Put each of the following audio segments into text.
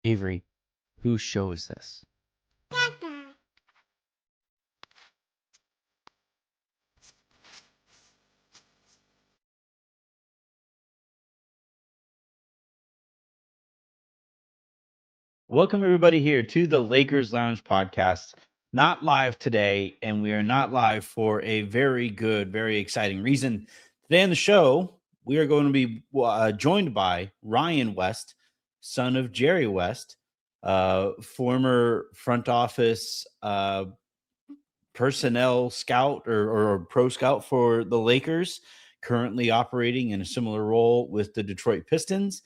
Avery, whose show is this? Welcome everybody here to the Lakers Lounge podcast. Not live today, and we are not live for a very good, very exciting reason. Today on the show, we are going to be joined by Ryan West, son of Jerry West, former front office personnel scout or pro scout for the Lakers, currently operating in a similar role with the Detroit Pistons.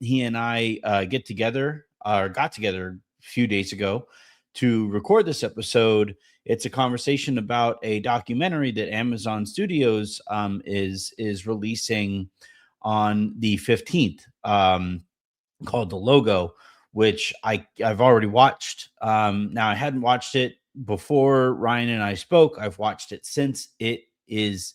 He and I got together a few days ago to record this episode. It's a conversation about a documentary that Amazon Studios is releasing on the 15th, called The Logo, which I've already watched. Now I hadn't watched it before Ryan and I spoke. I've watched it since. It is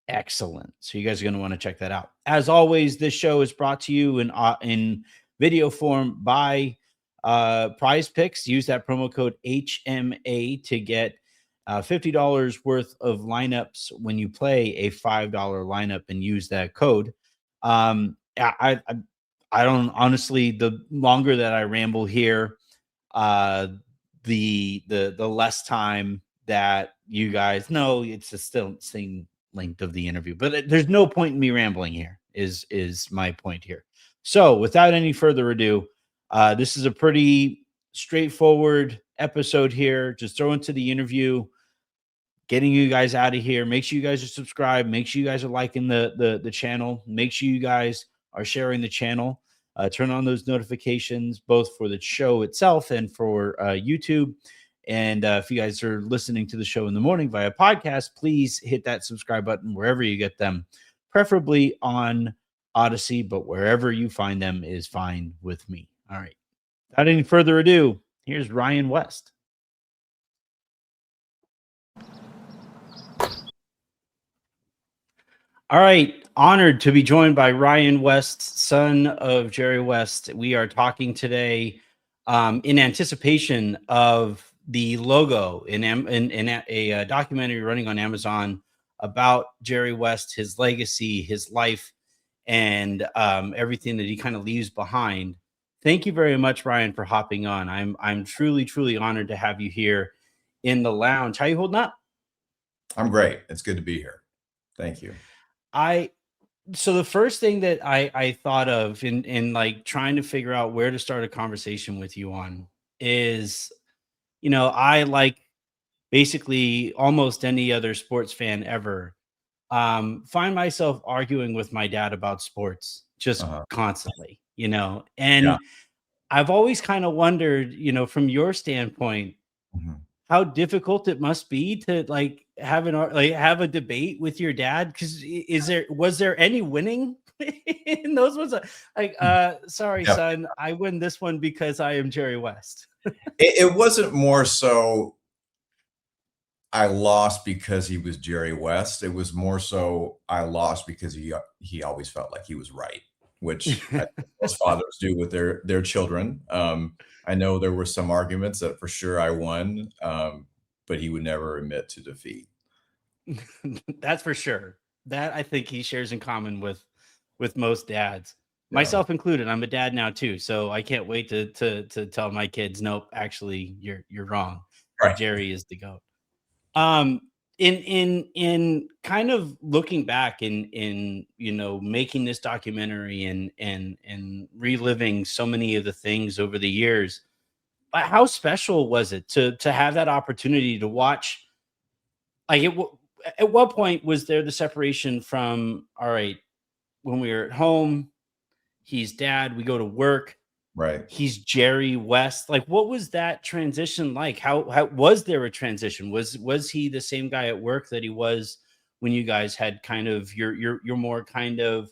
excellent. So you guys are going to want to check that out. As always, this show is brought to you in video form by Prize Picks. Use that promo code HMA to get $50 worth of lineups when you play a $5 lineup and use that code. I don't, honestly, the longer that I ramble here, the less time that you guys know. It's the still same length of the interview, but there's no point in me rambling here is my point here. So without any further ado, this is a pretty straightforward episode here. Just throw into the interview, getting you guys out of here. Make sure you guys are subscribed. Make sure you guys are liking the channel. Make sure you guys are sharing the channel. Turn on those notifications, both for the show itself and for YouTube. And if you guys are listening to the show in the morning via podcast, please hit that subscribe button wherever you get them, preferably on Odyssey, but wherever you find them is fine with me. All right. Without any further ado, here's Ryan West. All right. Honored to be joined by Ryan West, son of Jerry West. We are talking today in anticipation of the Logo in a documentary running on Amazon about Jerry West, his legacy, his life, and everything that he kind of leaves behind. Thank you very much, Ryan, for hopping on. I'm truly honored to have you here in the lounge. How you holding up? I'm great. It's good to be here. Thank you. So the first thing that I thought of in like trying to figure out where to start a conversation with you on is, I, like basically almost any other sports fan ever, find myself arguing with my dad about sports just constantly, and Yeah. I've always kind of wondered, from your standpoint, how difficult it must be to like have have a debate with your dad. Because was there any winning in those ones? Like, sorry, Yeah. son, I win this one because I am Jerry West. It wasn't more so I lost because he was Jerry West. It was more so I lost because he always felt like he was right, which I think most fathers do with their children. I know there were some arguments that for sure I won, but he would never admit to defeat. That's for sure. That I think he shares in common with most dads, Yeah. myself included. I'm a dad now too, so I can't wait to tell my kids, nope, actually, you're wrong. Right. Jerry is the GOAT. In kind of looking back in making this documentary and reliving so many of the things over the years, how special was it to have that opportunity to watch? Like, at what point was there the separation from, all right, when we were at home, he's dad, we go to work, Right. he's Jerry West. Like, what was that transition like? How was there a transition? Was he the same guy at work that he was when you guys had kind of your more kind of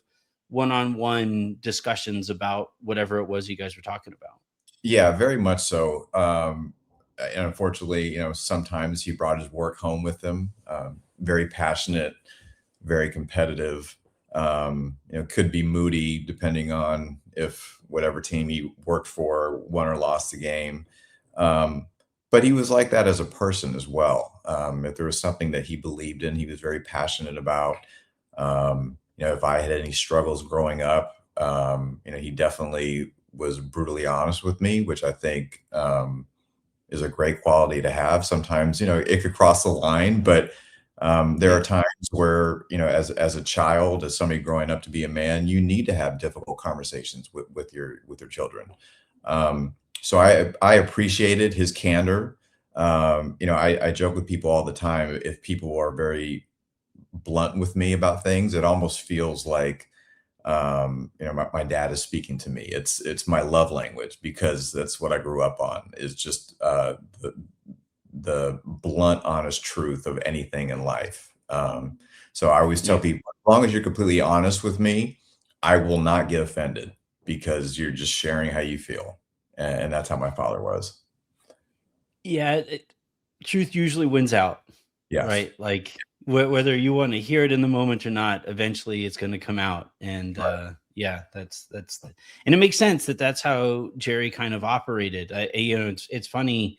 one-on-one discussions about whatever it was you guys were talking about? Yeah, very much so. And unfortunately, sometimes he brought his work home with him. Very passionate, very competitive. Could be moody depending on if whatever team he worked for won or lost the game. Um, but he was like that as a person as well. If there was something that he believed in, he was very passionate about. If I had any struggles growing up, he definitely was brutally honest with me, which I think is a great quality to have. Sometimes, it could cross the line, but there Yeah. are times where, as a child, as somebody growing up to be a man, you need to have difficult conversations with your children. So I appreciated his candor. I joke with people all the time. If people are very blunt with me about things, it almost feels like my dad is speaking to me. It's my love language because that's what I grew up on, is just the blunt, honest truth of anything in life. So I always tell Yeah. people, as long as you're completely honest with me, I will not get offended because you're just sharing how you feel. And that's how my father was. Yeah, truth usually wins out, Yes. right? Like whether you want to hear it in the moment or not, eventually it's going to come out. And Right. yeah, and it makes sense that that's how Jerry kind of operated. It's funny.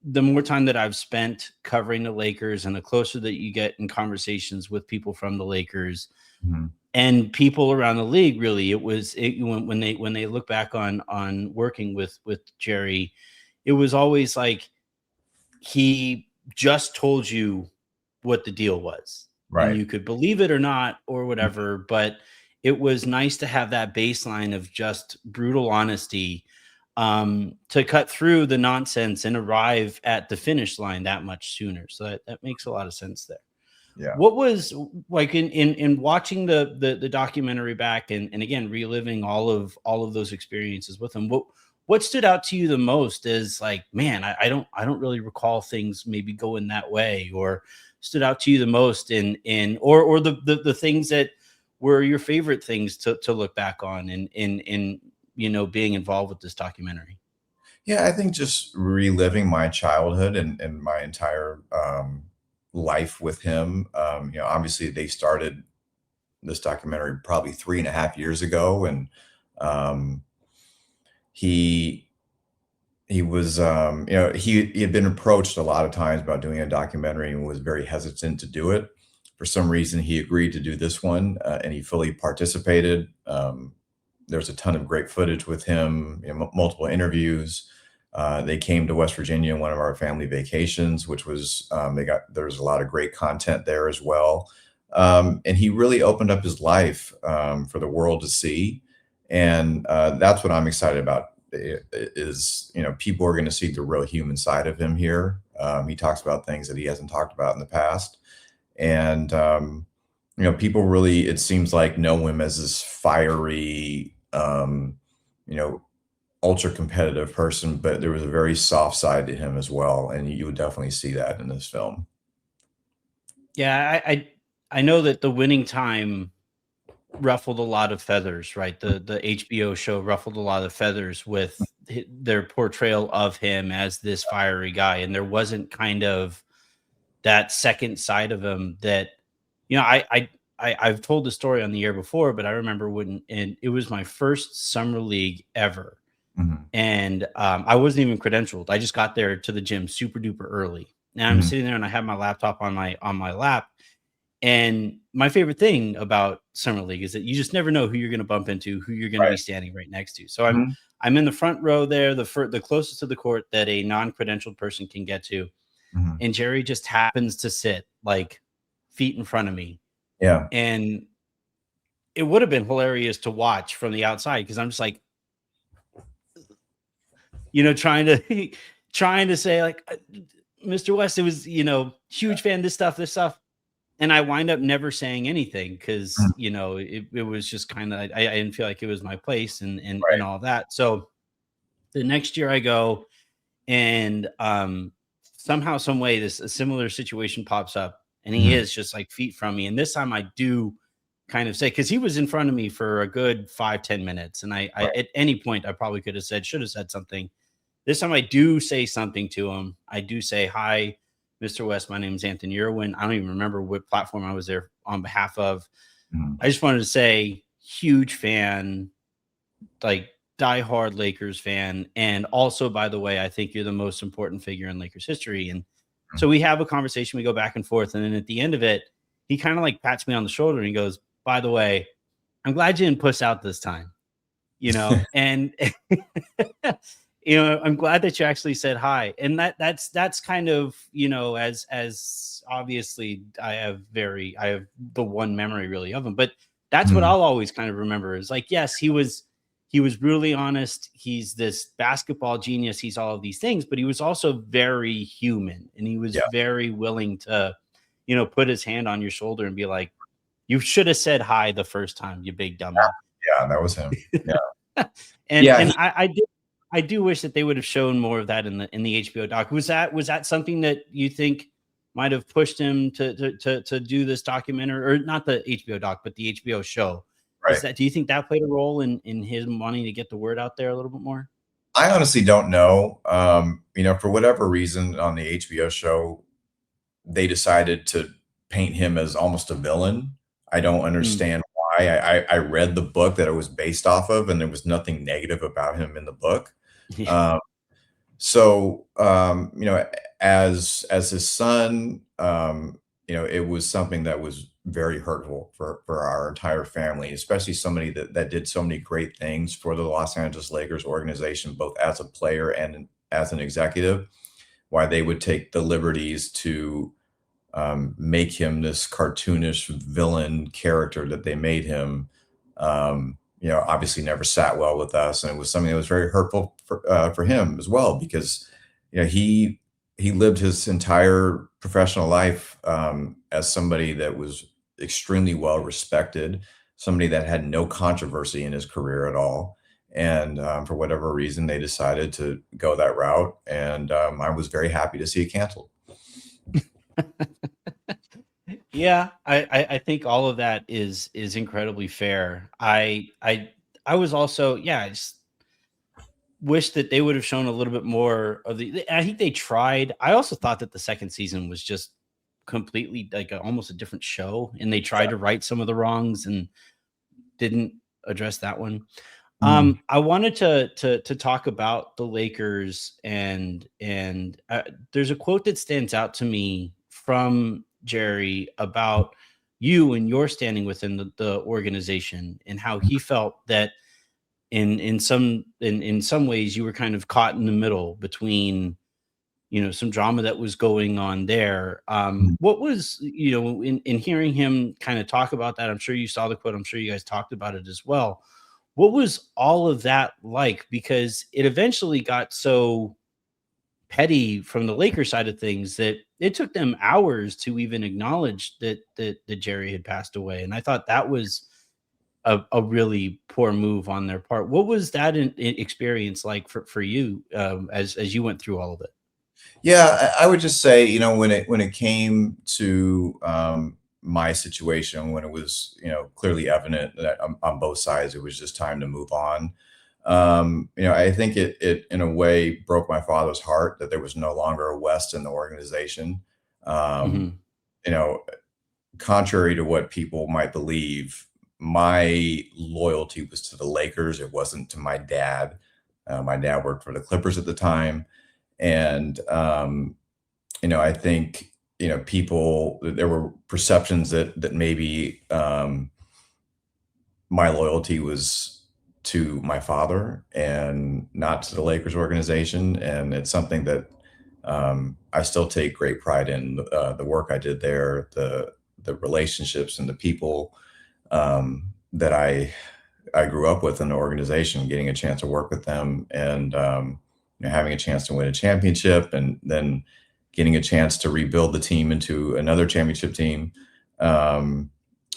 The more time that I've spent covering the Lakers, and the closer that you get in conversations with people from the Lakers Mhm. and people around the league, really, when they look back on working with Jerry, it was always like he just told you what the deal was, and Right. you could believe it or not or whatever, but it was nice to have that baseline of just brutal honesty, to cut through the nonsense and arrive at the finish line that much sooner. So that makes a lot of sense there. Yeah. What was like in watching the documentary back, and again reliving all of those experiences with him, what stood out to you the most is like, man, I don't really recall things maybe going that way, or stood out to you the most in or the things that were your favorite things to look back on in being involved with this documentary. Yeah, I think just reliving my childhood and my entire life with him. Obviously they started this documentary probably 3.5 years ago, and um, he he was he had been approached a lot of times about doing a documentary and was very hesitant to do it. For some reason, he agreed to do this one, and he fully participated. There's a ton of great footage with him, multiple interviews. They came to West Virginia on one of our family vacations, which was there's a lot of great content there as well. And he really opened up his life for the world to see, and that's what I'm excited about. Is people are going to see the real human side of him here. He talks about things that he hasn't talked about in the past, and people really, it seems like, know him as this fiery, you know, ultra competitive person, but there was a very soft side to him as well, and you would definitely see that in this film. Yeah, I know that the winning time ruffled a lot of feathers, right? The HBO show ruffled a lot of feathers with their portrayal of him as this fiery guy, and there wasn't kind of that second side of him that, I've told the story on the air before, but I remember when, and it was my first summer league ever, Mhm, and I wasn't even credentialed. I just got there to the gym super duper early, and I'm mhm, sitting there and I have my laptop on my lap, and my favorite thing about summer league is that you just never know who you're going to bump into, who you're going to be right, standing right next to. So I'm mhm, I'm in the front row there, the closest to the court that a non-credentialed person can get to, mhm. and Jerry just happens to sit like feet in front of me. Yeah, And it would have been hilarious to watch from the outside because I'm just like, trying to trying to say like, Mr. West, it was, huge fan, this stuff. And I wind up never saying anything because, mhm, it was just kind of, I didn't feel like it was my place and right, all that. So the next year I go, and somehow, some way, this a similar situation pops up, and he mhm, is just like feet from me. And this time I do kind of say, because he was in front of me for a good 5-10 minutes, and I right, at any point I probably should have said something. This time I do say something to him. I do say, "Hi, Mr. West. My name is Anthony Irwin." I don't even remember what platform I was there on behalf of. mhm, I just wanted to say, huge fan. like diehard Lakers fan, and also, by the way, I think you're the most important figure in Lakers history. And so we have a conversation, we go back and forth, and then at the end of it, he kind of like pats me on the shoulder and he goes, "By the way, I'm glad you didn't puss out this time." And I'm glad that you actually said hi. And that's kind of, as obviously I have the one memory really of him, but that's what Mm, I'll always kind of remember is like, yes, he was really honest. He's this basketball genius. He's all of these things, but he was also very human, and he was yeah, very willing to, put his hand on your shoulder and be like, "You should have said hi the first time, you big dummy." yeah, that was him. Yeah, and yeah. and I do wish that they would have shown more of that in the HBO doc. Was that something that you think might have pushed him to do this documentary, or not the HBO doc, but the HBO show? Right. Do you think that played a role in his wanting to get the word out there a little bit more? I honestly don't know. For whatever reason on the HBO show, they decided to paint him as almost a villain. I don't Mm. understand why. I read the book that it was based off of, and there was nothing negative about him in the book. Yeah. Um, so, as his son, it was something that was very hurtful for our entire family, especially somebody that did so many great things for the Los Angeles Lakers organization, both as a player and as an executive, why they would take the liberties to make him this cartoonish villain character that they made him. Obviously never sat well with us, and it was something that was very hurtful for him as well because he lived his entire professional life as somebody that was extremely well respected, somebody that had no controversy in his career at all. And for whatever reason, they decided to go that route, and I was very happy to see it canceled. Yeah, I think all of that is incredibly fair. I was also, yeah, I just wish that they would have shown a little bit more of I think they tried. I also thought that the second season was just completely like almost a different show, and they tried to right some of the wrongs and didn't address that one. Mm, I wanted to talk about the Lakers, and there's a quote that stands out to me from Jerry about you and your standing within the organization, and how he felt that in some ways you were kind of caught in the middle between, some drama that was going on there. mm. What was, in hearing him kind of talk about that, I'm sure you saw the quote, I'm sure you guys talked about it as well. What was all of that like? Because it eventually got so petty from the Lakers side of things that it took them hours to even acknowledge that Jerry had passed away. And I thought that was a really poor move on their part. What was that experience like for you, as you went through all of it? Yeah, I would just say, when it came to my situation, when it was, clearly evident that on both sides, it was just time to move on. I think it in a way broke my father's heart that there was no longer a West in the organization. Um, Hmm. you know, Contrary to what people might believe, my loyalty was to the Lakers. It wasn't to my dad. My dad worked for the Clippers at the time, and I think people there were perceptions that maybe my loyalty was to my father and not to the Lakers organization, and it's something that I still take great pride in the work I did there, the relationships and the people that I grew up with in the organization, getting a chance to work with them, and having a chance to win a championship, and then getting a chance to rebuild the team into another championship team. Um,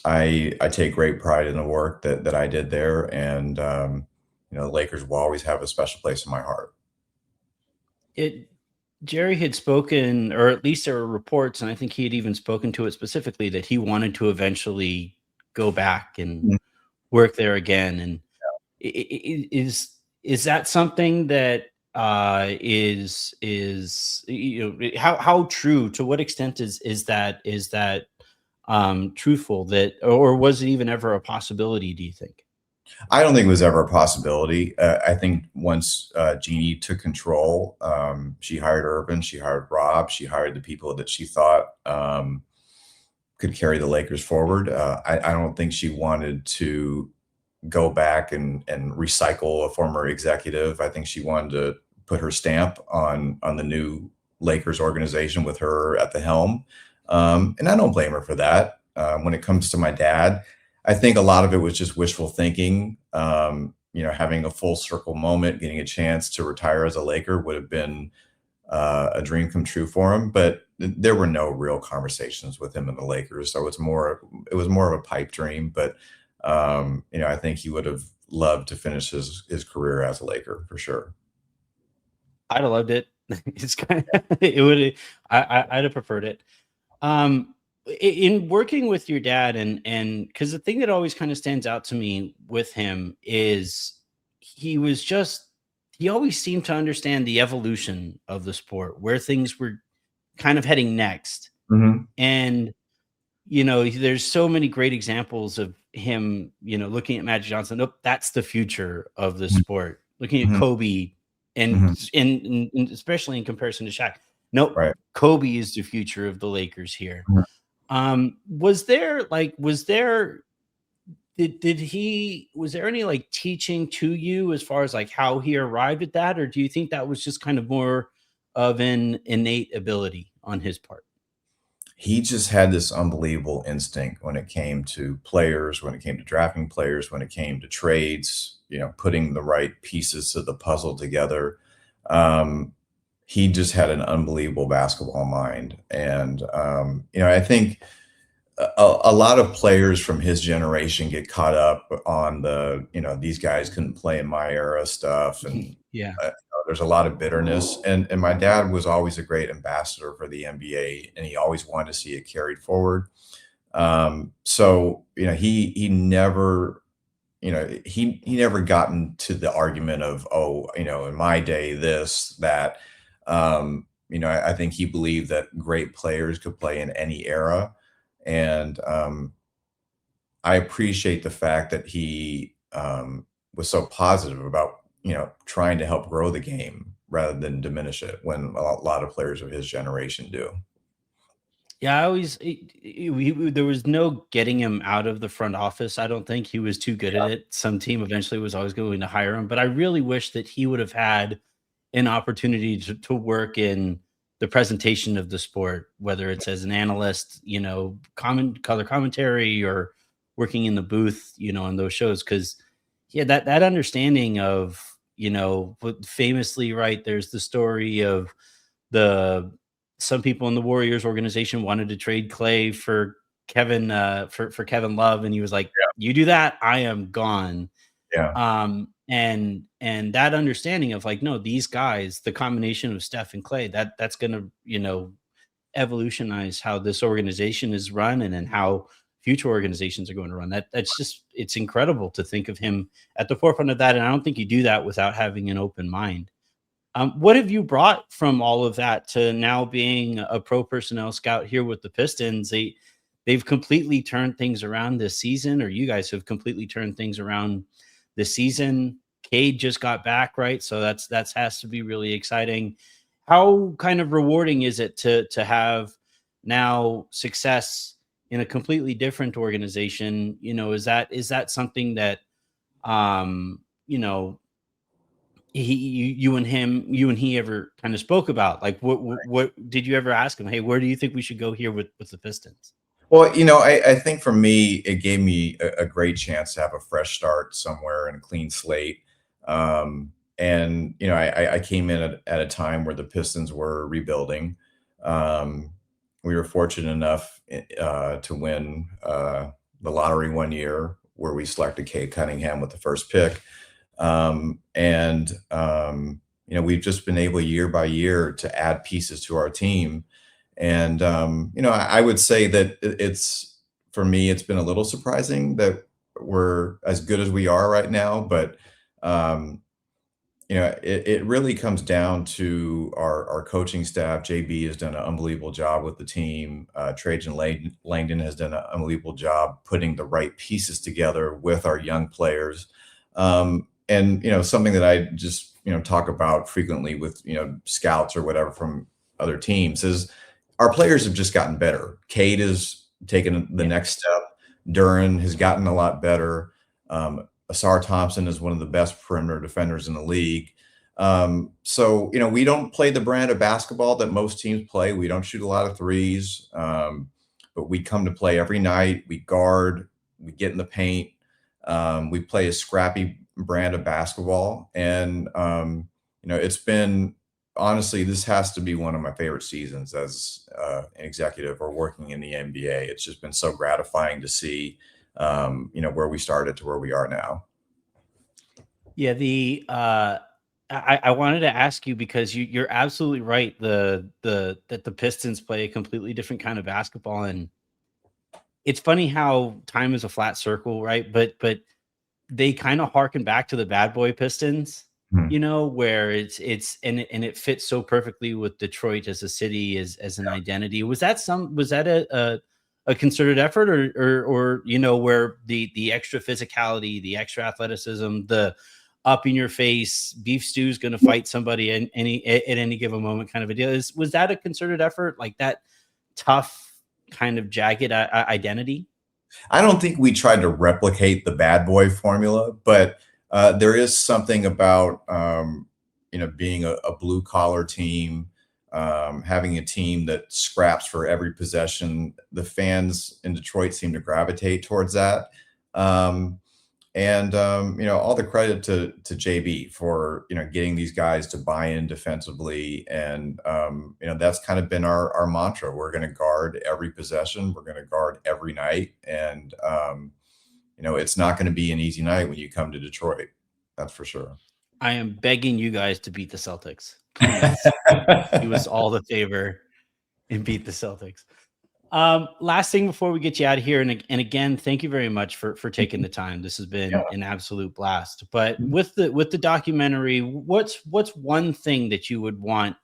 I take great pride in the work that I did there, and the Lakers will always have a special place in my heart. It Jerry had spoken, or at least there were reports, and I think he had even spoken to it specifically, that he wanted to eventually go back and Mm. work there again. And is that something that is how true, to what extent is that truthful, that, or was it even ever a possibility, do you think? I don't think it was ever a possibility. I think once Jeannie took control, she hired Urban, she hired Rob, she hired the people that she thought could carry the Lakers forward. I don't think she wanted to go back and recycle a former executive. I think she wanted to put her stamp on the new Lakers organization with her at the helm, and I don't blame her for that. When it comes to my dad, I think a lot of it was just wishful thinking. Having a full circle moment, getting a chance to retire as a Laker would have been a dream come true for him. But there were no real conversations with him and the Lakers, so it was more of a pipe dream. But I think he would have loved to finish his career as a Laker for sure. I'd have loved it. It's kind of, it would, I'd have preferred it. In working with your dad, and because the thing that always kind of stands out to me with him is he was just he always seemed to understand the evolution of the sport, where things were kind of heading next. Hmm. And there's so many great examples of him, looking at Magic Johnson. Nope, that's the future of the sport. Looking at Hmm. Kobe, and Hmm. especially in comparison to Shaq. Nope, Right. Kobe is the future of the Lakers here. Mhm. Was there any like teaching to you as far as like how he arrived at that, or do you think that was just kind of more of an innate ability on his part? He just had this unbelievable instinct when it came to players, when it came to drafting players, when it came to trades, putting the right pieces of the puzzle together. Um, he just had an unbelievable basketball mind. And, I think a lot of players from his generation get caught up on these guys couldn't play in my era stuff. And Yeah. there's a lot of bitterness. And my dad was always a great ambassador for the NBA, and he always wanted to see it carried forward. So, he never, he never got into the argument of, oh, in my day, this, that. I think he believed that great players could play in any era. And I appreciate the fact that he was so positive about, trying to help grow the game rather than diminish it when a lot of players of his generation do. Yeah, I always there was no getting him out of the front office. I don't think he was too good at it. Some team eventually was always going to hire him, but I really wish that he would have had an opportunity to work in the presentation of the sport, whether it's as an analyst, color commentary, or working in the booth, on those shows. Because yeah, that understanding of, what famously, right, there's the story of the some people in the Warriors organization wanted to trade Clay for for Kevin Love, and he was like, "You do that, I am gone." Yeah. And that understanding of like, no, these guys, the combination of Steph and Clay, that's gonna, evolutionize how this organization is run, and then how future organizations are going to run. That's just it's incredible to think of him at the forefront of that. And I don't think you do that without having an open mind. What have you brought from all of that to now being a pro personnel scout here with the Pistons? They've completely turned things around this season, or you guys have completely turned things around this season. Cade just got back, right? So that's has to be really exciting. How kind of rewarding is it to have now success in a completely different organization? Is that something that you know you and he ever kind of spoke about? Like, what did you ever ask him, hey, where do you think we should go here with the Pistons? Well, I think for me, it gave me a great chance to have a fresh start somewhere and a clean slate. And I came in at a time where the Pistons were rebuilding. Um, we were fortunate enough to win the lottery one year where we selected Kate Cunningham with the first pick. And we've just been able year by year to add pieces to our team. And I would say that it's for me, it's been a little surprising that we're as good as we are right now. But um, it really comes down to our coaching staff. JB has done an unbelievable job with the team. Trajan Langdon has done an unbelievable job putting the right pieces together with our young players. And something that I just talk about frequently with scouts or whatever from other teams is our players have just gotten better. Cade has taken the Yeah. next step. Duran has gotten a lot better. Asar Thompson is one of the best perimeter defenders in the league. So, we don't play the brand of basketball that most teams play. We don't shoot a lot of threes, but we come to play every night. We guard, we get in the paint. We play a scrappy brand of basketball. And, it's been honestly, this has to be one of my favorite seasons as an executive or working in the NBA. It's just been so gratifying to see where we started to where we are now. Yeah, I wanted to ask you because you're absolutely right. That the Pistons play a completely different kind of basketball, and it's funny how time is a flat circle, right? But they kind of harken back to the bad boy Pistons, Hmm. where and it fits so perfectly with Detroit as a city, as an identity. Was that a concerted effort, or where the extra physicality, the extra athleticism, the up in your face beef stew is going to fight somebody at any given moment kind of a deal? Was that a concerted effort, like that tough kind of jagged identity? I don't think we tried to replicate the bad boy formula, but there is something about being a blue collar team, having a team that scraps for every possession. The fans in Detroit seem to gravitate towards that. Um, and all the credit to JB for getting these guys to buy in defensively, and that's kind of been our mantra. We're going to guard every possession. We're going to guard every night, and it's not going to be an easy night when you come to Detroit. That's for sure. I am begging you guys to beat the Celtics. Please do us all the favor and beat the Celtics. Last thing before we get you out of here, and again, thank you very much for taking the time. This has been Yeah. an absolute blast. But with the documentary, what's one thing that you would want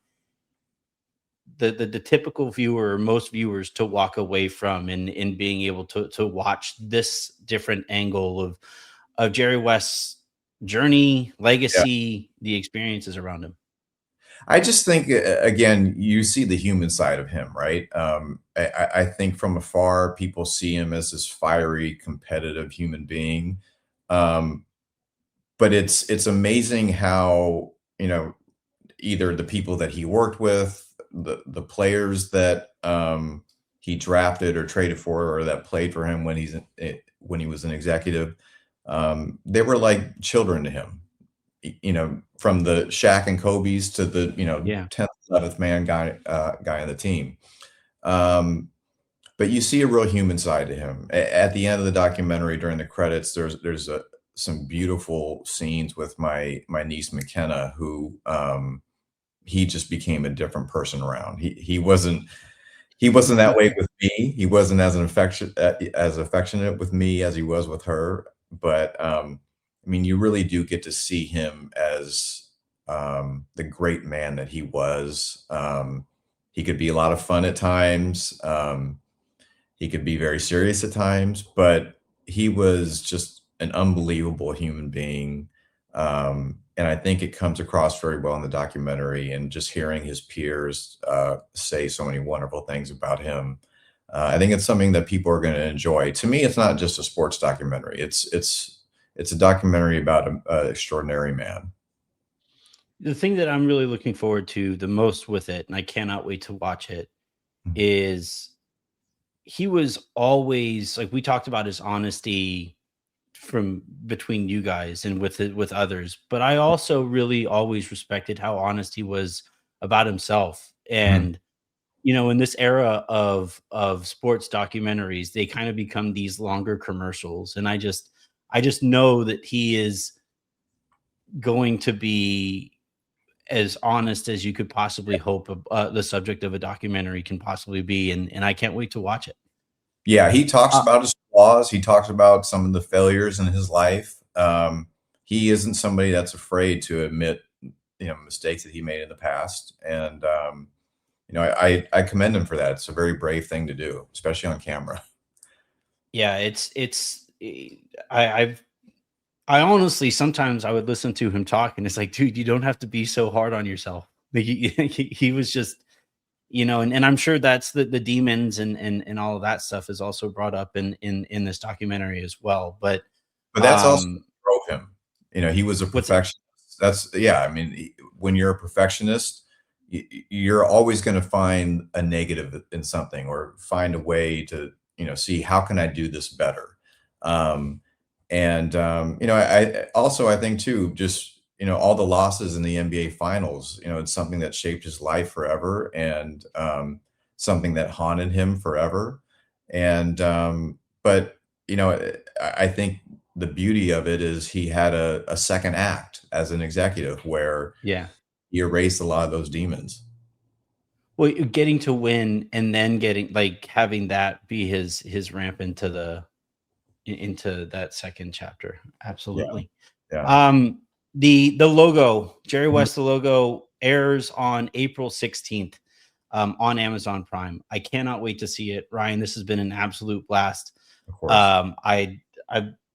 the typical viewer or most viewers to walk away from in being able to watch this different angle of Jerry West's journey, Yeah. legacy, the experiences around him? I just think again, you see the human side of him, right? I think from afar, people see him as this fiery, competitive human being. Um, but it's amazing how either the people that he worked with, the players that he drafted or traded for, or that played for him when he was an executive, they were like children to him. From the Shaq and Kobe's to the Yeah. 10th, 11th man guy on the team. Um, but you see a real human side to him. At the end of the documentary, during the credits, there's some beautiful scenes with my niece McKenna, who he just became a different person around. He wasn't that way with me. He wasn't as affectionate with me as he was with her. But I mean, you really do get to see him as the great man that he was. He could be a lot of fun at times. He could be very serious at times, but he was just an unbelievable human being. And I think it comes across very well in the documentary, and just hearing his peers say so many wonderful things about him. I think it's something that people are going to enjoy. To me, it's not just a sports documentary. It's a documentary about an extraordinary man. The thing that I'm really looking forward to the most with it, and I cannot wait to watch it, is he was always like, we talked about his honesty from between you guys and with others, but I also really always respected how honest he was about himself. Mhm. And in this era of sports documentaries, they kind of become these longer commercials, and I just know that he is going to be as honest as you could possibly hope the subject of a documentary can possibly be, and I can't wait to watch it. Yeah, he talks Uh, about his flaws. He talks about some of the failures in his life. He isn't somebody that's afraid to admit mistakes that he made in the past. And I commend him for that. It's a very brave thing to do, especially on camera. Yeah, I've I honestly sometimes I would listen to him talk, and it's like, dude, you don't have to be so hard on yourself. Like he was just, and I'm sure that's the demons and all of that stuff is also brought up in this documentary as well. But But that's also um, what drove him. He was a what's it? perfectionist. That's yeah. I mean, when you're a perfectionist, you're always going to find a negative in something, or find a way to see how can I do this better. Um, and I also I think too, just all the losses in the NBA Finals. It's something that shaped his life forever, and something that haunted him forever. And but I think the beauty of it is he had a second act as an executive where Yeah. he erased a lot of those demons. Well, getting to win and then getting like having that be his ramp into that second chapter. Yeah, Absolutely. yeah. Um, the logo, Jerry Mhm. West, the logo airs on April 16th on Amazon Prime. I cannot wait to see it. Ryan, this has been an absolute blast. Of course. I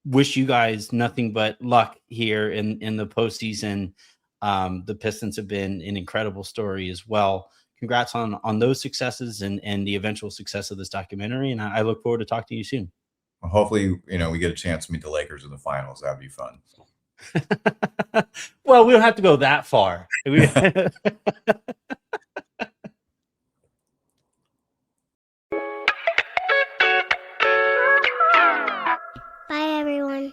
wish you guys nothing but luck here in the postseason. The Pistons have been an incredible story as well. Congrats on those successes and the eventual success of this documentary. And I look forward to talking to you soon. Well, hopefully, we get a chance to meet the Lakers in the finals. That'd be fun. Well, we don't have to go that far. Bye, everyone.